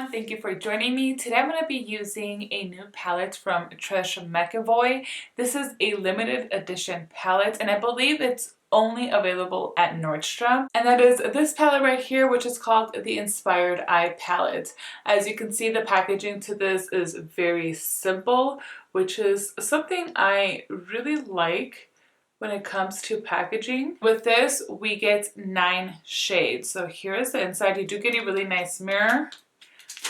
everyone, thank you for joining me. Today I'm going to be using a new palette from Trish McEvoy. This is a limited edition palette and I believe it's only available at Nordstrom. And that is this palette right here, which is called the Inspired Eye palette. As you can see, the packaging to this is very simple, which is something I really like when it comes to packaging. With this, we get 9 shades. So here is the inside. You do get a really nice mirror.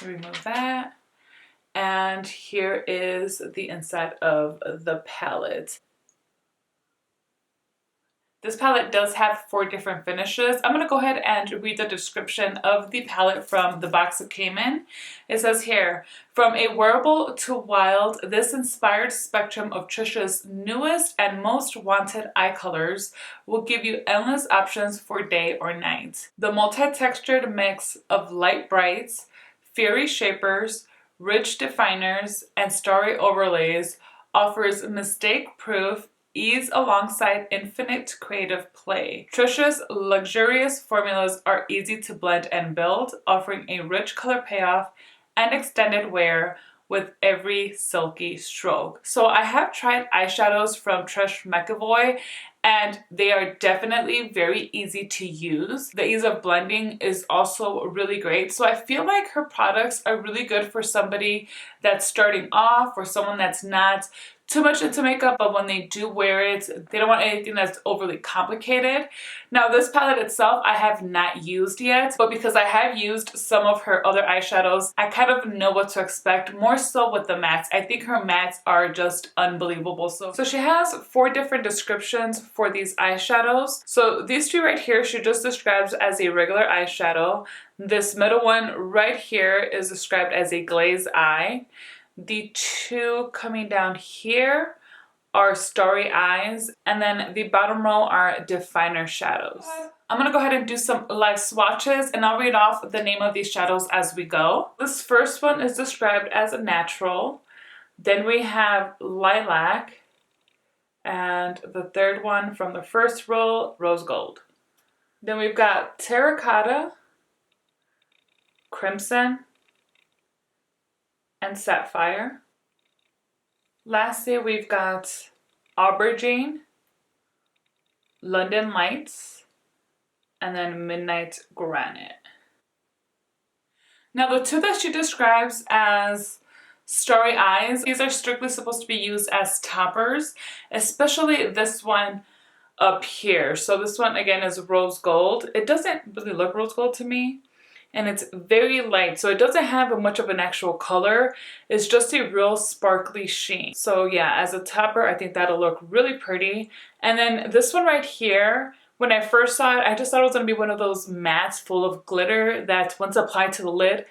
Remove that. And here is the inside of the palette. This palette does have 4 different finishes. I'm going to go ahead and read the description of the palette from the box it came in. It says here, from a wearable to wild, this inspired spectrum of Trish's newest and most wanted eye colors will give you endless options for day or night. The multi-textured mix of light brights, fairy shapers, rich definers, and starry overlays offers mistake-proof ease alongside infinite creative play. Trish's luxurious formulas are easy to blend and build, offering a rich color payoff and extended wear with every silky stroke. So I have tried eyeshadows from Trish McEvoy and they are definitely very easy to use. The ease of blending is also really great. So I feel like her products are really good for somebody that's starting off or someone that's not too much into makeup, but when they do wear it, they don't want anything that's overly complicated. Now this palette itself I have not used yet, but because I have used some of her other eyeshadows, I kind of know what to expect, more so with the mattes. I think her mattes are just unbelievable. So she has 4 different descriptions for these eyeshadows. So these 2 right here, she just describes as a regular eyeshadow. This middle one right here is described as a glazed eye. The 2 coming down here are starry eyes, and then the bottom row are definer shadows. I'm gonna go ahead and do some live swatches and I'll read off the name of these shadows as we go. This first one is described as a natural. Then we have lilac, and the third one from the first row, rose gold. Then we've got terracotta, crimson, and sapphire. Lastly, we've got aubergine, London lights, and then midnight granite. Now the 2 that she describes as starry eyes, these are strictly supposed to be used as toppers, especially this one up here. So this one again is rose gold. It doesn't really look rose gold to me, and it's very light, so it doesn't have much of an actual color. It's just a real sparkly sheen. So yeah, as a topper, I think that'll look really pretty. And then this one right here, when I first saw it, I just thought it was gonna be one of those mattes full of glitter that once applied to the lid,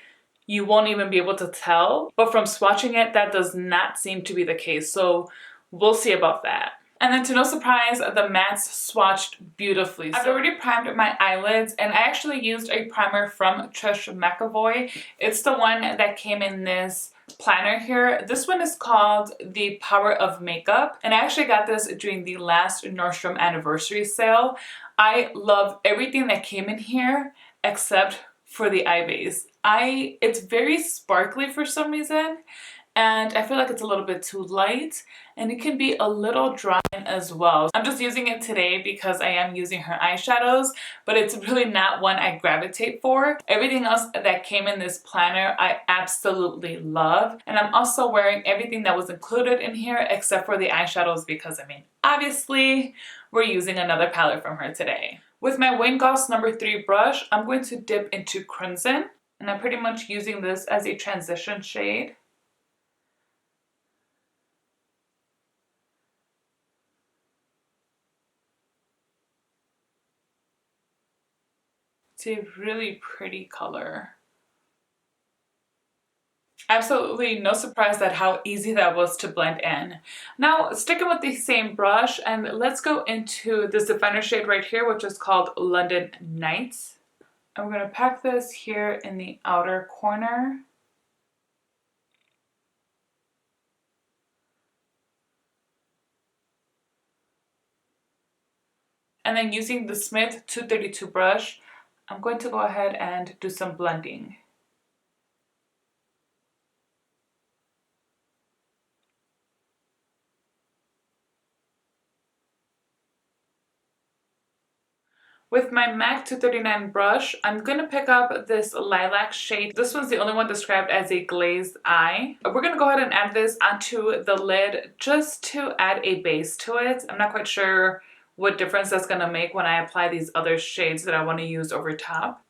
you won't even be able to tell. But from swatching it, that does not seem to be the case. So we'll see about that. And then to no surprise, the mattes swatched beautifully. I've already primed my eyelids and I actually used a primer from Trish McEvoy. It's the one that came in this planner here. This one is called The Power of Makeup, and I actually got this during the last Nordstrom anniversary sale. I love everything that came in here except for the eye base. It's very sparkly for some reason, and I feel like it's a little bit too light and it can be a little dry as well. I'm just using it today because I am using her eyeshadows, but it's really not one I gravitate for. Everything else that came in this planner I absolutely love, and I'm also wearing everything that was included in here except for the eyeshadows because I mean obviously we're using another palette from her today. With my Wayne Goss number 3 brush, I'm going to dip into crimson, and I'm pretty much using this as a transition shade. It's a really pretty color. Absolutely no surprise at how easy that was to blend in. Now sticking with the same brush, and let's go into this definer shade right here, which is called London Nights. And we're going to pack this here in the outer corner. And then using the Smith 232 brush, I'm going to go ahead and do some blending. With my MAC 239 brush, I'm going to pick up this lilac shade. This one's the only one described as a glazed eye. We're going to go ahead and add this onto the lid just to add a base to it. I'm not quite sure what difference that's going to make when I apply these other shades that I want to use over top.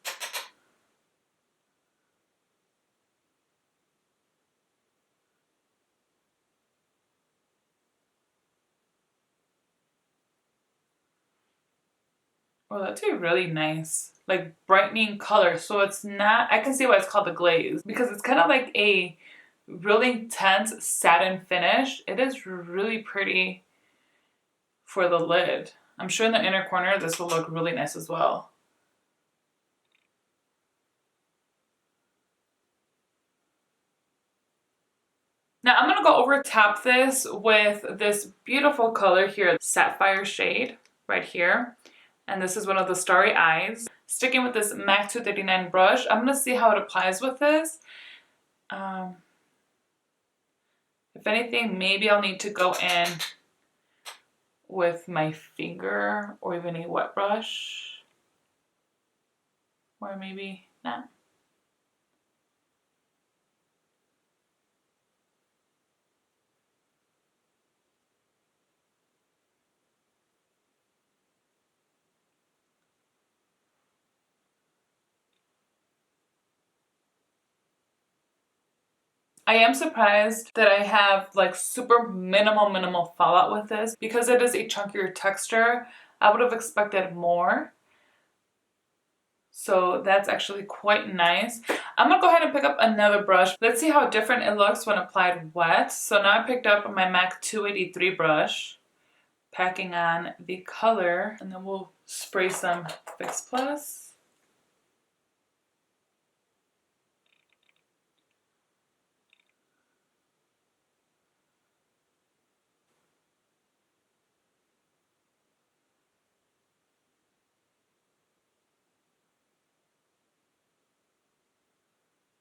Oh, that's a really nice, like, brightening color. So it's not, I can see why it's called the glaze, because it's kind of like a really intense satin finish. It is really pretty for the lid. I'm sure in the inner corner this will look really nice as well. Now I'm gonna go over top this with this beautiful color here, sapphire shade right here. And this is one of the starry eyes. Sticking with this MAC 239 brush, I'm gonna see how it applies with this. If anything, maybe I'll need to go in with my finger or even a wet brush. Or maybe not. I am surprised that I have like super minimal fallout with this because it is a chunkier texture. I would have expected more. So that's actually quite nice. I'm gonna go ahead and pick up another brush. Let's see how different it looks when applied wet. So now I picked up my MAC 283 brush, packing on the color, and then we'll spray some Fix Plus.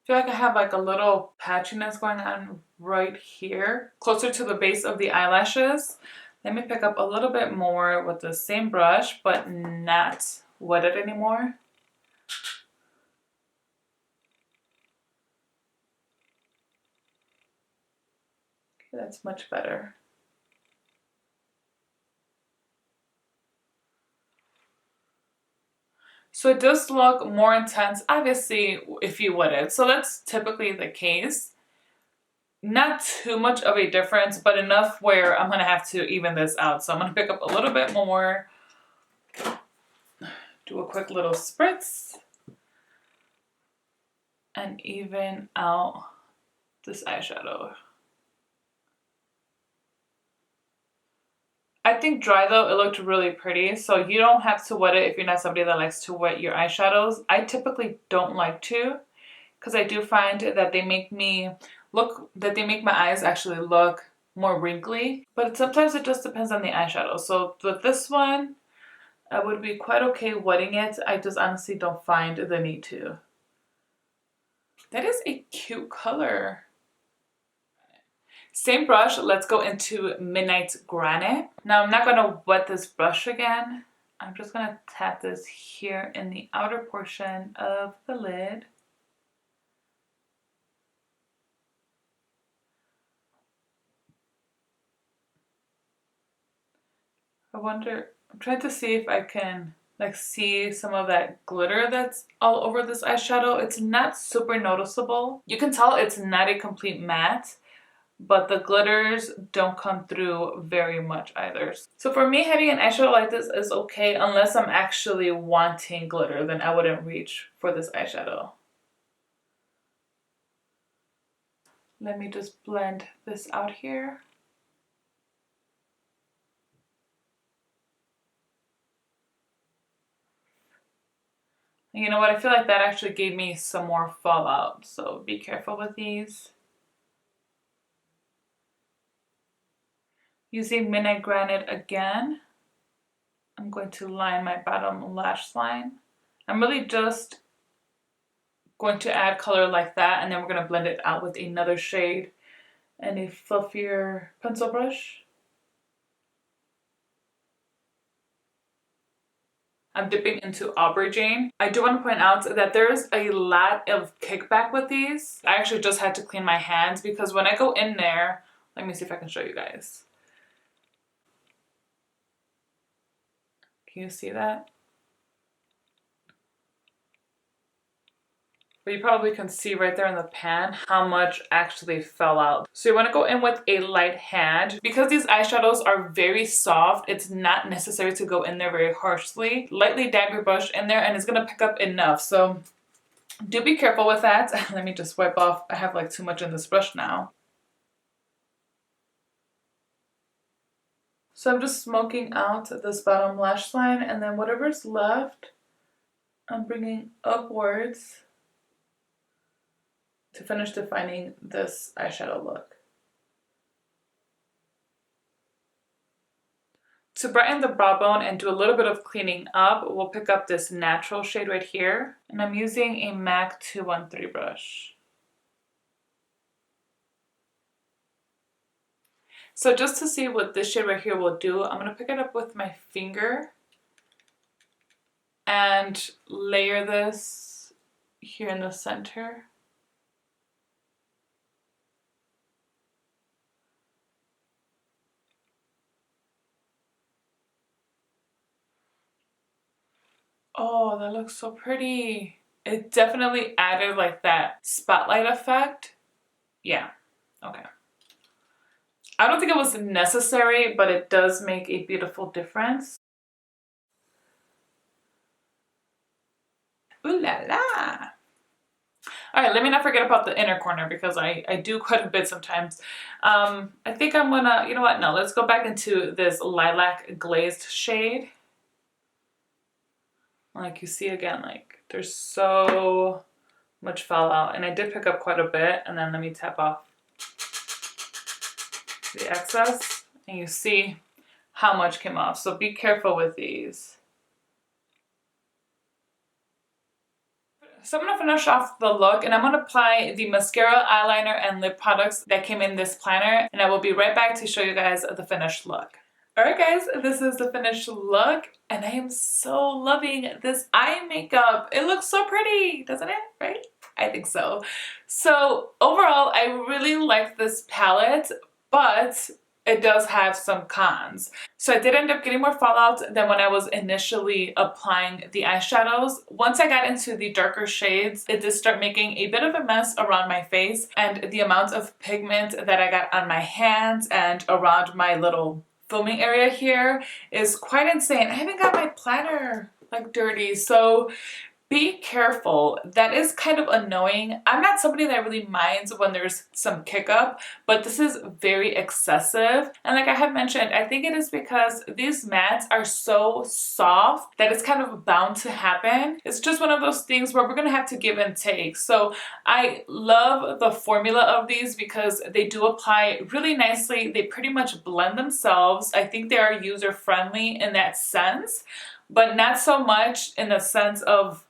I feel like I have like a little patchiness going on right here, closer to the base of the eyelashes. Let me pick up a little bit more with the same brush, but not wetted anymore. Okay, that's much better. So it does look more intense, obviously, if you wet it. So that's typically the case. Not too much of a difference, but enough where I'm gonna have to even this out. So I'm gonna pick up a little bit more, do a quick little spritz, and even out this eyeshadow. I think dry though, it looked really pretty. So you don't have to wet it if you're not somebody that likes to wet your eyeshadows. I typically don't like to, because I do find that they make my eyes actually look more wrinkly. But sometimes it just depends on the eyeshadow. So with this one, I would be quite okay wetting it. I just honestly don't find the need to. That is a cute color. Same brush, let's go into Midnight Granite. Now I'm not gonna wet this brush again. I'm just gonna tap this here in the outer portion of the lid. I'm trying to see if I can like see some of that glitter that's all over this eyeshadow. It's not super noticeable. You can tell it's not a complete matte, but the glitters don't come through very much either. So for me, having an eyeshadow like this is okay unless I'm actually wanting glitter, then I wouldn't reach for this eyeshadow. Let me just blend this out here. And you know what? I feel like that actually gave me some more fallout, so be careful with these. Using Midnight Granite again, I'm going to line my bottom lash line. I'm really just going to add color like that, and then we're going to blend it out with another shade and a fluffier pencil brush. I'm dipping into aubergine. I do want to point out that there's a lot of kickback with these. I actually just had to clean my hands because when I go in there, let me see if I can show you guys. Can you see that? But you probably can see right there in the pan how much actually fell out. So you want to go in with a light hand. Because these eyeshadows are very soft, it's not necessary to go in there very harshly. Lightly dab your brush in there and it's going to pick up enough. So do be careful with that. Let me just wipe off. I have like too much in this brush now. So I'm just smoking out this bottom lash line, and then whatever's left, I'm bringing upwards to finish defining this eyeshadow look. To brighten the brow bone and do a little bit of cleaning up, we'll pick up this natural shade right here. And I'm using a MAC 213 brush. So just to see what this shade right here will do, I'm going to pick it up with my finger and layer this here in the center. Oh, that looks so pretty. It definitely added like that spotlight effect. Yeah, okay. I don't think it was necessary, but it does make a beautiful difference. Ooh la la. All right, let me not forget about the inner corner because I do quite a bit sometimes. I think I'm gonna, you know what? No, let's go back into this lilac glazed shade. Like you see again, like there's so much fallout, and I did pick up quite a bit, and then let me tap off the excess, and you see how much came off. So be careful with these. So I'm going to finish off the look, and I'm going to apply the mascara, eyeliner, and lip products that came in this planner, and I will be right back to show you guys the finished look. Alright guys, this is the finished look, and I am so loving this eye makeup. It looks so pretty, doesn't it? Right? I think so. So overall, I really like this palette, but it does have some cons. So I did end up getting more fallout than when I was initially applying the eyeshadows. Once I got into the darker shades, it did start making a bit of a mess around my face, and the amount of pigment that I got on my hands and around my little filming area here is quite insane. I haven't got my planner like dirty, so be careful. That is kind of annoying. I'm not somebody that really minds when there's some kick up, but this is very excessive. And like I had mentioned, I think it is because these mattes are so soft that it's kind of bound to happen. It's just one of those things where we're gonna have to give and take. So I love the formula of these because they do apply really nicely. They pretty much blend themselves. I think they are user friendly in that sense, but not so much in the sense of,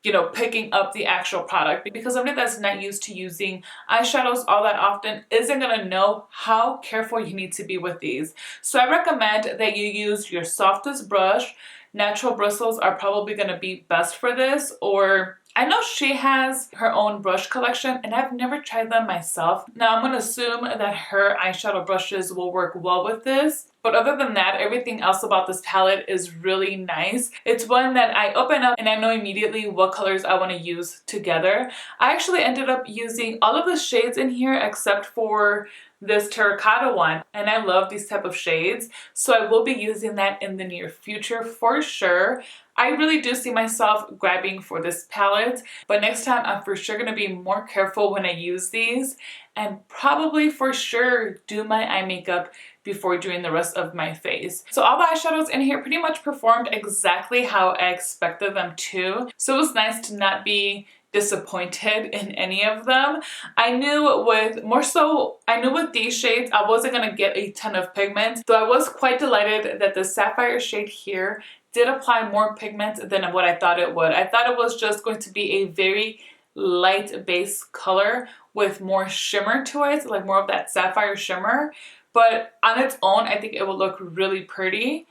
you know, picking up the actual product, because somebody that's not used to using eyeshadows all that often isn't gonna know how careful you need to be with these. So I recommend that you use your softest brush. Natural bristles are probably gonna be best for this, or I know she has her own brush collection and I've never tried them myself. Now I'm going to assume that her eyeshadow brushes will work well with this. But other than that, everything else about this palette is really nice. It's one that I open up and I know immediately what colors I want to use together. I actually ended up using all of the shades in here except for this terracotta one, and I love these type of shades, so I will be using that in the near future for sure. I really do see myself grabbing for this palette, but next time I'm for sure going to be more careful when I use these, and probably for sure do my eye makeup before doing the rest of my face. So all the eyeshadows in here pretty much performed exactly how I expected them to, so it was nice to not be disappointed in any of them. I knew with these shades I wasn't going to get a ton of pigment, so I was quite delighted that the sapphire shade here did apply more pigment than what I thought it would. I thought it was just going to be a very light base color with more shimmer to it, like more of that sapphire shimmer, but on its own I think it will look really pretty.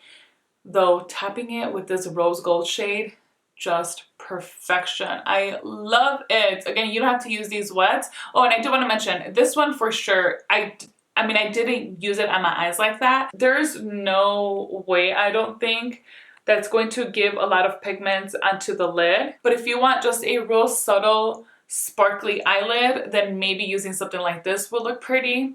though tapping it with this rose gold shade, just perfection. I love it. Again, you don't have to use these wet. Oh, and I do want to mention this one for sure. I mean, I didn't use it on my eyes like that. There's no way, I don't think, that's going to give a lot of pigments onto the lid. But if you want just a real subtle, sparkly eyelid, then maybe using something like this will look pretty.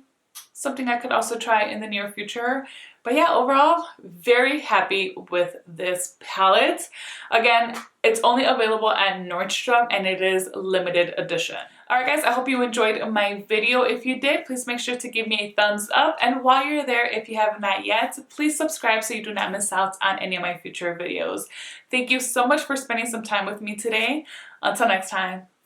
Something I could also try in the near future. But yeah, overall, very happy with this palette. Again, it's only available at Nordstrom and it is limited edition. Alright guys, I hope you enjoyed my video. If you did, please make sure to give me a thumbs up. And while you're there, if you have not yet, please subscribe so you do not miss out on any of my future videos. Thank you so much for spending some time with me today. Until next time.